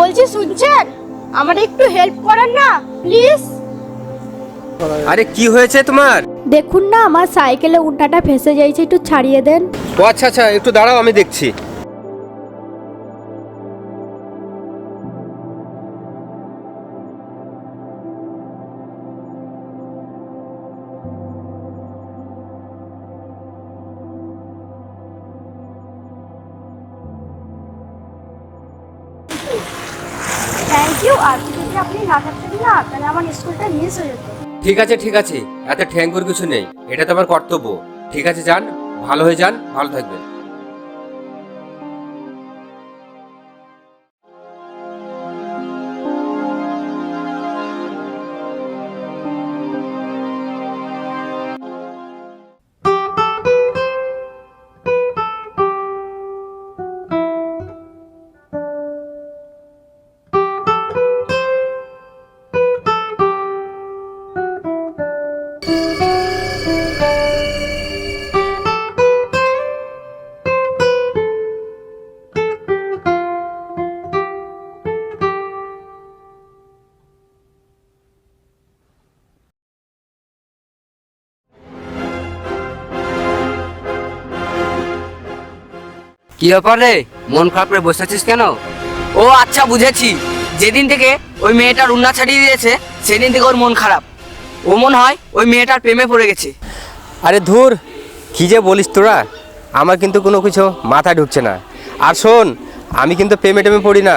বলছি শুনছেন, আমার একটু হেল্প করেন না প্লিজ। আরে কি হয়েছে তোমার? দেখুন না, আমার সাইকেলে উল্টাটা ফেসে যাইছে, একটু ছাড়িয়ে দেন। ও আচ্ছা আচ্ছা, একটু দাঁড়াও, আমি দেখছি। Thank you. আর যদি আপনি না থাকতেন না, তাহলে আমার স্কুলটা মিস হয়ে যেত। ঠিক আছে ঠিক আছে, এত ঠ্যাঙ্গুর কিছু নেই, এটা তো আমার কর্তব্য। ঠিক আছে, যান, ভালো হয়ে যান, ভালো থাকবেন। কি ব্যাপার রে, মন খারাপ করে বসে আছিস কেন? ও আচ্ছা, বুঝেছি। যেদিন থেকে ওই মেয়েটার উন্না ছাড়িয়ে দিয়েছে সেদিন থেকে ওর মন খারাপ। ও মনে হয় ওই মেয়েটার প্রেমে পড়ে গেছে। আরে ধুর, কি যে বলিস তোরা, আমার কিন্তু কোনো কিছু মাথায় ঢুকছে না। আর শোন, আমি কিন্তু প্রেমে টেমে পড়ি না,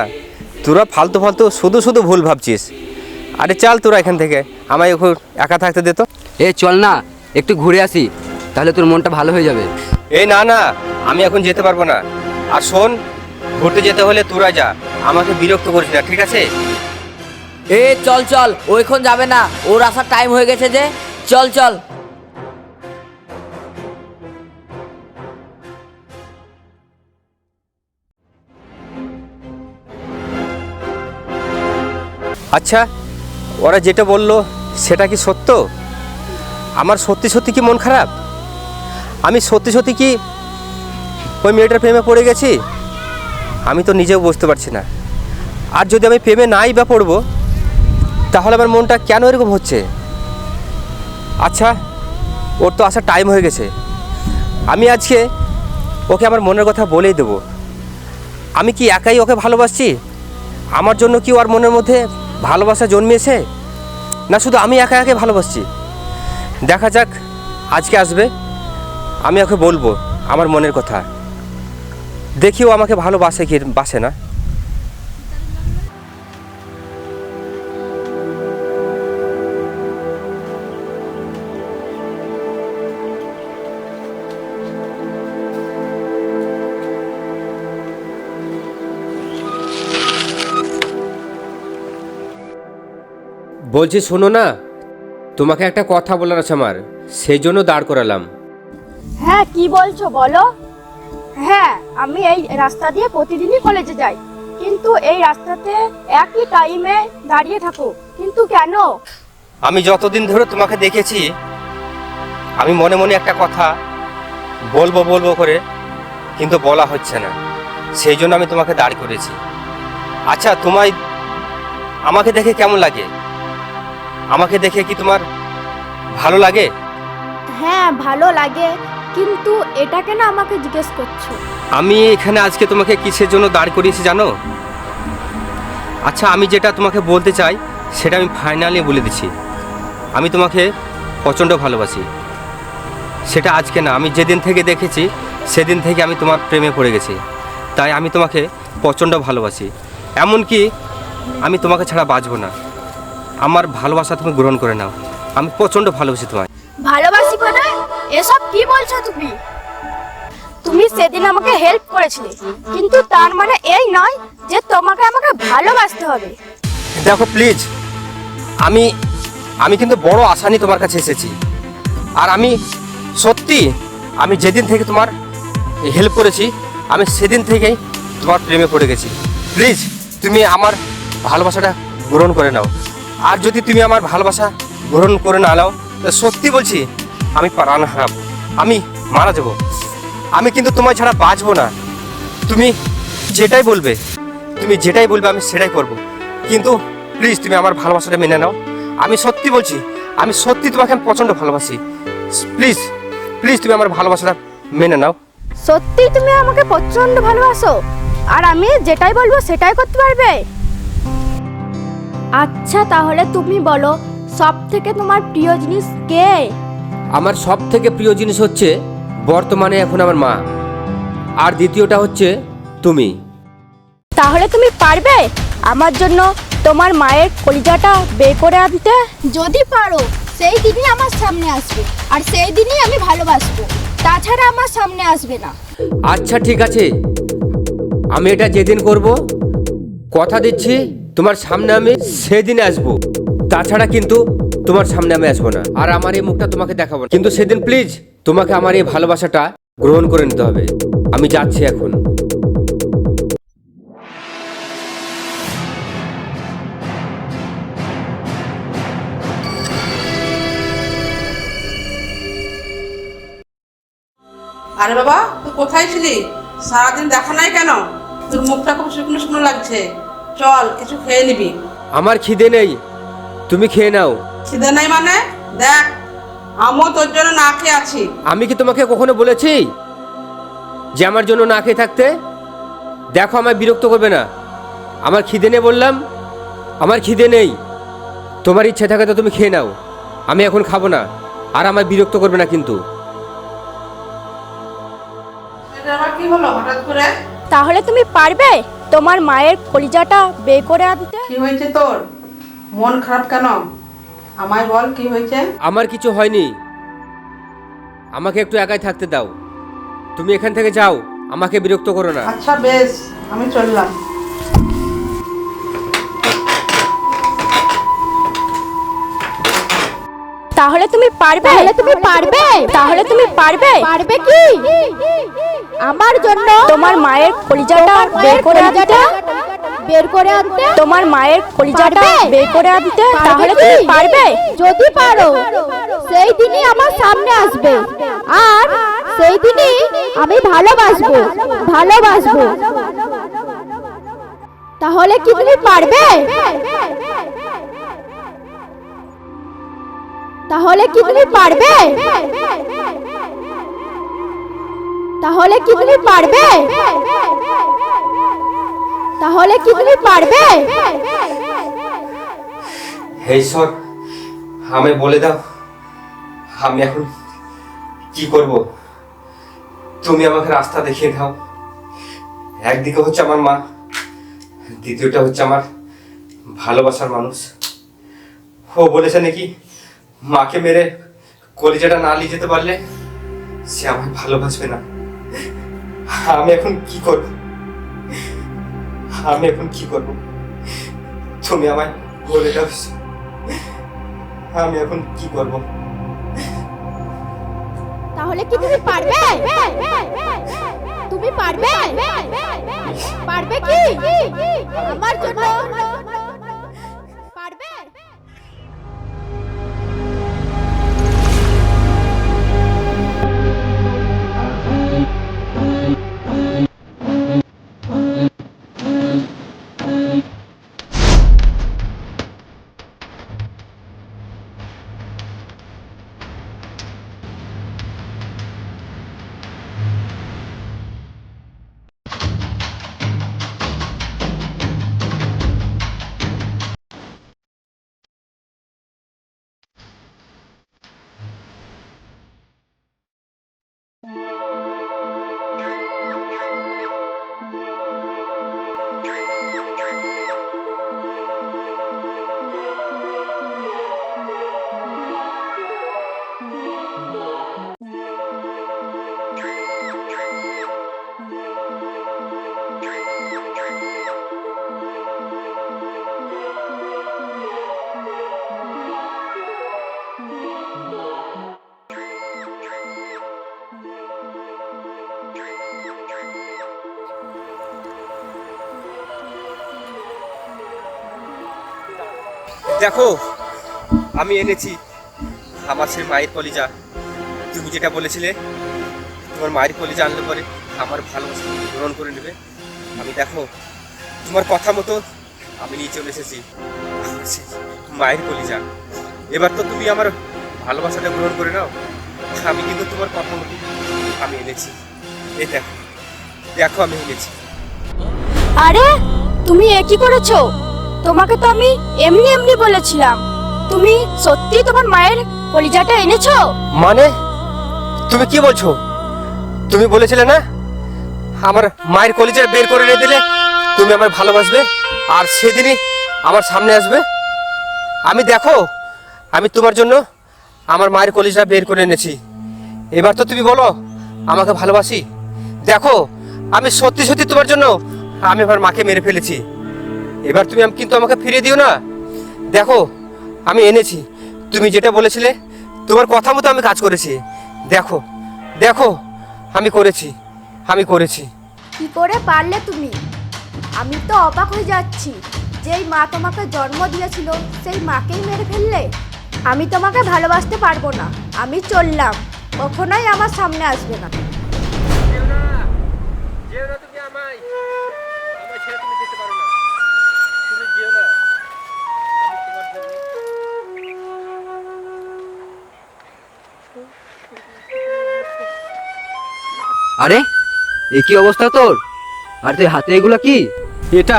তোরা ফালতু ফালতু শুধু শুধু ভুল ভাবছিস। আরে চল তোরা এখান থেকে, আমায় একটু একা থাকতে দে তো। এ চল না, একটু ঘুরে আসি, তাহলে তোর মনটা ভালো হয়ে যাবে। এই না না, আমি এখন যেতে পারবো না। আর শোন, ঘুরতে যেতে হলে তোরা যা, আমাকে বিরক্ত করিস না, ঠিক আছে? এ চল চল, ও এখন যাবে না, ওর আসার টাইম হয়ে গেছে যে। চল চল। আচ্ছা, ওরা যেটা বললো সেটা কি সত্য? আমার সত্যি সত্যি কি মন খারাপ? আমি সত্যি সত্যি কি ওই মেয়েটার প্রেমে পড়ে গেছি? আমি তো নিজেও বুঝতে পারছি না। আর যদি আমি প্রেমে নাই বা পড়বো, তাহলে আমার মনটা কেন এরকম হচ্ছে? আচ্ছা, ওর তো আসার টাইম হয়ে গেছে, আমি আজকে ওকে আমার মনের কথা বলেই দেবো। আমি কি একাই ওকে ভালোবাসছি? আমার জন্য কি ওর মনের মধ্যে ভালোবাসা জন্মিয়েছে, না শুধু আমি একা একাই ভালোবাসছি? দেখা যাক, আজকে আসবে, আমি ওকে বলবো আমার মনের কথা। দেখিও আমাকে ভালোবাসে কি বাসে না। বলছি শোনো না, তোমাকে একটা কথা বলার আছে আমার, সেই জন্য দাঁড় করালাম। হ্যাঁ, কি বলছো বলো। হ্যাঁ, আমি এই রাস্তা দিয়ে প্রতিদিনই কলেজে যাই, কিন্তু এই রাস্তাতে একই টাইমে দাঁড়িয়ে থাকো, কিন্তু কেন? আমি যতদিন ধরে তোমাকে দেখেছি, আমি মনে মনে একটা কথা বলবো বলবো করে কিন্তু বলা হচ্ছে না, সেই জন্য আমি তোমাকে দাঁড় করেছি। আচ্ছা, তোমায় আমাকে দেখে কেমন লাগে? আমাকে দেখে কি তোমার ভালো লাগে? হ্যাঁ, ভালো লাগে, কিন্তু এটা কেন আমাকে জিজ্ঞেস করছো? আমি এখানে আজকে তোমাকে কিসের জন্য দাঁড় করিয়েছি জানো? আচ্ছা, আমি যেটা তোমাকে বলতে চাই সেটা আমি ফাইনালি বলে দিচ্ছি। আমি তোমাকে প্রচণ্ড ভালোবাসি। সেটা আজকে না, আমি যেদিন থেকে দেখেছি সেদিন থেকে আমি তোমার প্রেমে পড়ে গেছি। তাই আমি তোমাকে প্রচণ্ড ভালোবাসি, এমনকি আমি তোমাকে ছাড়া বাঁচবো না। আমার ভালোবাসা তুমি গ্রহণ করে নাও, আমি প্রচণ্ড ভালোবাসি তোমায়। ভালোবাসি মানে? এসব কি বলছো তুমি? তুমি সেদিন আমাকে হেল্প করেছিলে, কিন্তু তার মানে এই নয় যে তোমাকে আমাকে ভালোবাসতে হবে। দেখো প্লিজ, আমি কিন্তু বড় আশা নিয়ে তোমার কাছে এসেছি। আর আমি সত্যি, আমি যেদিন থেকে তোমার হেল্প করেছি, আমি সেদিন থেকেই তোমার প্রেমে পড়ে গেছি। প্লিজ, তুমি আমার ভালোবাসাটা গ্রহণ করে নাও। আর যদি তুমি আমার ভালোবাসা গ্রহণ করে না নাও, সত্যি বলছি আমি প্রাণ হারাবো, আমি মারা যাবো। আমি কিন্তু তোমায় ছাড়া বাঁচবো না। তুমি যেটাই বলবে, তুমি যেটাই বলবে আমি সেটাই করব, কিন্তু প্লিজ তুমি আমার ভালোবাসাটা মেনে নাও। আমি সত্যি বলছি, আমি সত্যি তোমাকে আমি প্রচণ্ড ভালোবাসি। প্লিজ প্লিজ তুমি আমার ভালোবাসাটা মেনে নাও। সত্যি তুমি আমাকে প্রচন্ড ভালোবাসো আর আমি যেটাই বলবো সেটাই করতে পারবে? আচ্ছা তাহলে তুমি বলো, সব থেকে তোমার প্রিয় জিনিস কে? আমার সব থেকে প্রিয় জিনিস হচ্ছে বর্তমানে এখন আমার মা, আর দ্বিতীয়টা হচ্ছে তুমি। তাহলে তুমি পারবে আমার জন্য তোমার মায়ের কলিজাটা বের করে আনতে? যদি পারো সেই দিনই আমার সামনে আসবে, আর সেই দিনই আমি ভালোবাসবো, তাছাড়া আমার সামনে আসবে না। আচ্ছা ঠিক আছে, আমি এটা যেদিন করব কথা দিচ্ছি তোমার সামনে আমি সেদিনে আসবো, তাছাড়া কিন্তু তোমার সামনে আমি আসবো না, আর আমার এই মুখটা তোমাকে দেখাবো না। কিন্তু সেদিন প্লিজ তোমাকে আমার এই ভালোবাসাটা গ্রহণ করে নিতে হবে। আমি যাচ্ছি এখন। আরে বাবা, তুই কোথায় ছিলি? সারাদিন দেখা নাই কেন? তোর মুখটা খুব শুকনো শুকনো লাগছে। চল কিছু খেয়ে নিবি। আমার খিদে নেই, তুমি খেয়ে নাও। খিদে নাই মানে? দেখ, আমিও তোর জন্য না খেয়ে আছি। আমি কি তোমাকে কখনো বলেছি যে আমার জন্য না খেয়ে থাকতে? দেখো, আমায় বিরক্ত করবে না। আমার খিদে নেই বললাম, আমার খিদে নেই। তোমার ইচ্ছা থাকে তো তুমি খেয়ে নাও, আমি এখন খাবো না। আর আমায় বিরক্ত করবে না কিন্তু। এটা আবার কি হলো হঠাৎ করে? তাহলে তুমি পারবে তোমার মায়ের কলিজাটা বের করে আনতে? কি হয়েছে তোর? মন খারাপ কেন? আমায় বল কি হয়েছে? আমার কিছু হয়নি, আমাকে একটু একাই থাকতে দাও। তুমি এখান থেকে যাও, আমাকে বিরক্ত করো না। আচ্ছা বেশ, আমি চললাম। তাহলে তুমি পারবে? তাহলে তুমি পারবে? পারবে কি আমার জন্য তোমার মায়ের কলিজাটা বের করে আনতে? তোমার মায়ের কলিজাটা বের করে আনতে? তাহলে তুমি পারবে? যদি পারো সেই দিনই আমার সামনে আসবে, আর সেই দিনই আমি ভালোবাসবো। তাহলে কি তুমি পারবে? তাহলে কি তুমি পারবে? তাহলে কি তুমি পারবে? তাহলে কি তুমি পারবে? হে ঈশ্বর, আমি বলে দাও, আমি এখন কি করব? তুমি আমাকে রাস্তা দেখিয়ে দাও। একদিকে হচ্ছে আমার মা, দ্বিতীয়টা হচ্ছে আমার ভালোবাসার মানুষ। ও বলেছে নাকি মাকে মেরে কলিজাটা না নিয়ে যেতে পারলে সে আমায় ভালোবাসবে না। আমি এখন কি করব? তুমি আমায় বলে দাও, আমি এখন কি করব? তাহলে কি তুমি পারবে? তুমি পারবে? পারবে কি আমার জন্য? পারবে? দেখো, আমি এনেছি আমার সেই মায়ের কলিজা। তুমি যেটা বলেছিলে তোমার মায়ের কলিজা আনলে পরে আমার ভালোবাসা গ্রহণ করে নেবে। আমি দেখো তোমার কথা মতো আমি নিয়ে চলে এসেছি সেই মায়ের কলিজা। এবার তো তুমি আমার ভালোবাসাটা গ্রহণ করে নাও। আমি কিন্তু তোমার কথা মতো আমি এনেছি। এই দেখো, দেখো আমি এনেছি। আরে তুমি এ কি করেছো? তোমাকে তো আমি এমনি এমনি বলেছিলাম, তুমি সত্যি তোমার মায়ের কলিজাটা এনেছো? মানে তুমি কি বলছো? তুমি বলেছিলে না আমার মায়ের কলিজা বের করে এনে দিলে তুমি আমার ভালোবাসবে আর সেদিনই আমার সামনে আসবে। আমি দেখো, আমি তোমার জন্য আমার মায়ের কলিজা বের করে এনেছি। এবার তো তুমি বলো আমাকে ভালোবাসি। দেখো, আমি সত্যি সত্যি তোমার জন্য আমি আমার মাকে মেরে ফেলেছি। এবার তুমি কিন্তু আমাকে ফিরিয়ে দিও না। দেখো, আমি এনেছি, তুমি যেটা বলেছিলে তোমার কথা মতো আমি কাজ করেছি। দেখো দেখো, আমি করেছি, আমি করেছি। কি করে পারলে তুমি? আমি তো অবাক হয়ে যাচ্ছি, যেই মা তোমাকে জন্ম দিয়েছিল সেই মাকেই মেরে ফেললে। আমি তোমাকে ভালোবাসতে পারবো না, আমি চললাম, কখনোই আমার সামনে আসবে না। আরে এ কি অবস্থা তোর? আর তুই হাতে এগুলো কি? এটা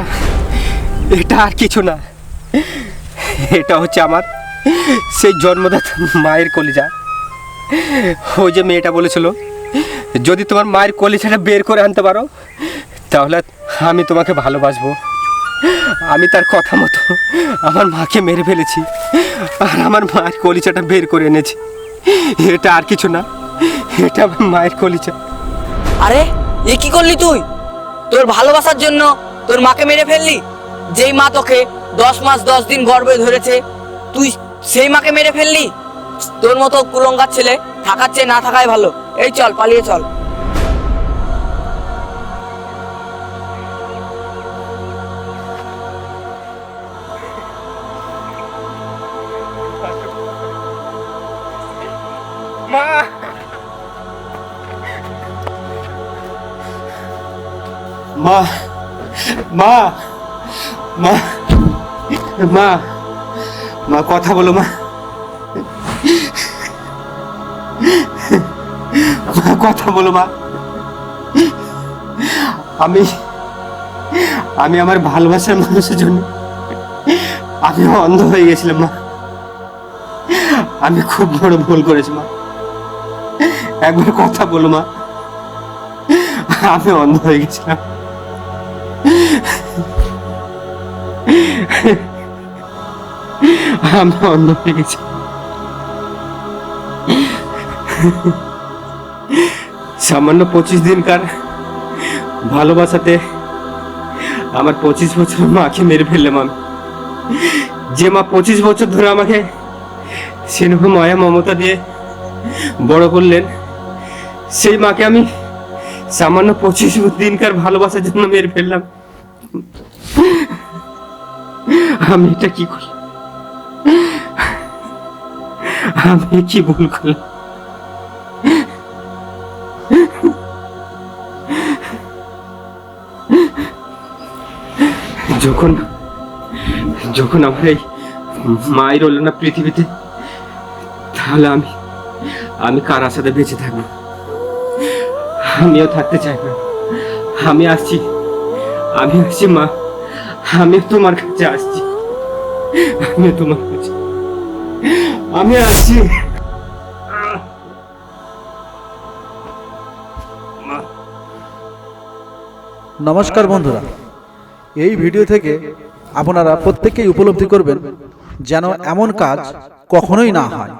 এটা আর কিছু না, এটা হচ্ছে আমার সেই জন্মদাতা মায়ের কলিজা। ওই যে মেয়েটা বলেছিল যদি তোমার মায়ের কলিজাটা বের করে আনতে পারো তাহলে আমি তোমাকে ভালোবাসবো। আমি তার কথা মতো আমার মাকে মেরে ফেলেছি আর আমার মায়ের কলিজাটা বের করে এনেছি। এটা আর কিছু না, এটা আমার মায়ের কলিজা। আরে এ কি করলি তুই? তোর ভালোবাসার জন্য তোর মাকে মেরে ফেললি? যেই মা তোকে 10 মাস 10 দিন গর্ভে ধরেছে, তুই সেই মাকে মেরে ফেললি? তোর মতো কুলঙ্গার ছেলে থাকার চেয়ে না থাকাই ভালো। এই চল, পালিয়ে চল। মা, মা, মা, মা, মা, মা, কথা বলো মা, মা, কথা বলো মা। আমি আমি আমার ভালোবাসার মানুষের জন্য আমি অন্ধ হয়ে গেছিলাম মা। আমি খুব বড় ভুল করেছি মা, একবার কথা বলো মা। আমি অন্ধ হয়ে গেছিলাম। আমি অন্ধ হয়ে গেছি। সামান্য 25 দিনকার ভালোবাসাতে আমার 25 বছর মাকে মেরে ফেললাম আমি। যে মা 25 বছর ধরে আমাকে স্নেহ মায়া মমতা দিয়ে বড় করলেন, সেই মাকে আমি সামান্য 25 দিনকার ভালোবাসার জন্য মেরে ফেললাম। আমি এটা কি করলাম? আমি কি ভুল করলাম? যখন যখন আমার এই মায়ের রইল না পৃথিবীতে, তাহলে আমি কার আশাতে বেঁচে থাকবো? আমিও থাকতে চাই না। আমি আসছি মা, আমি তোমার কাছে আসছি। আমি তোমার কাছে আমি আসছি। নমস্কার বন্ধুরা, এই ভিডিও থেকে আপনারা প্রত্যেকেই উপলব্ধি করবেন যেন এমন কাজ কখনোই না হয়।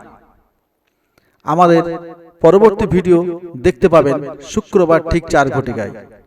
আমাদের পরবর্তী ভিডিও দেখতে পাবেন শুক্রবার ঠিক 4 ঘটিকায়।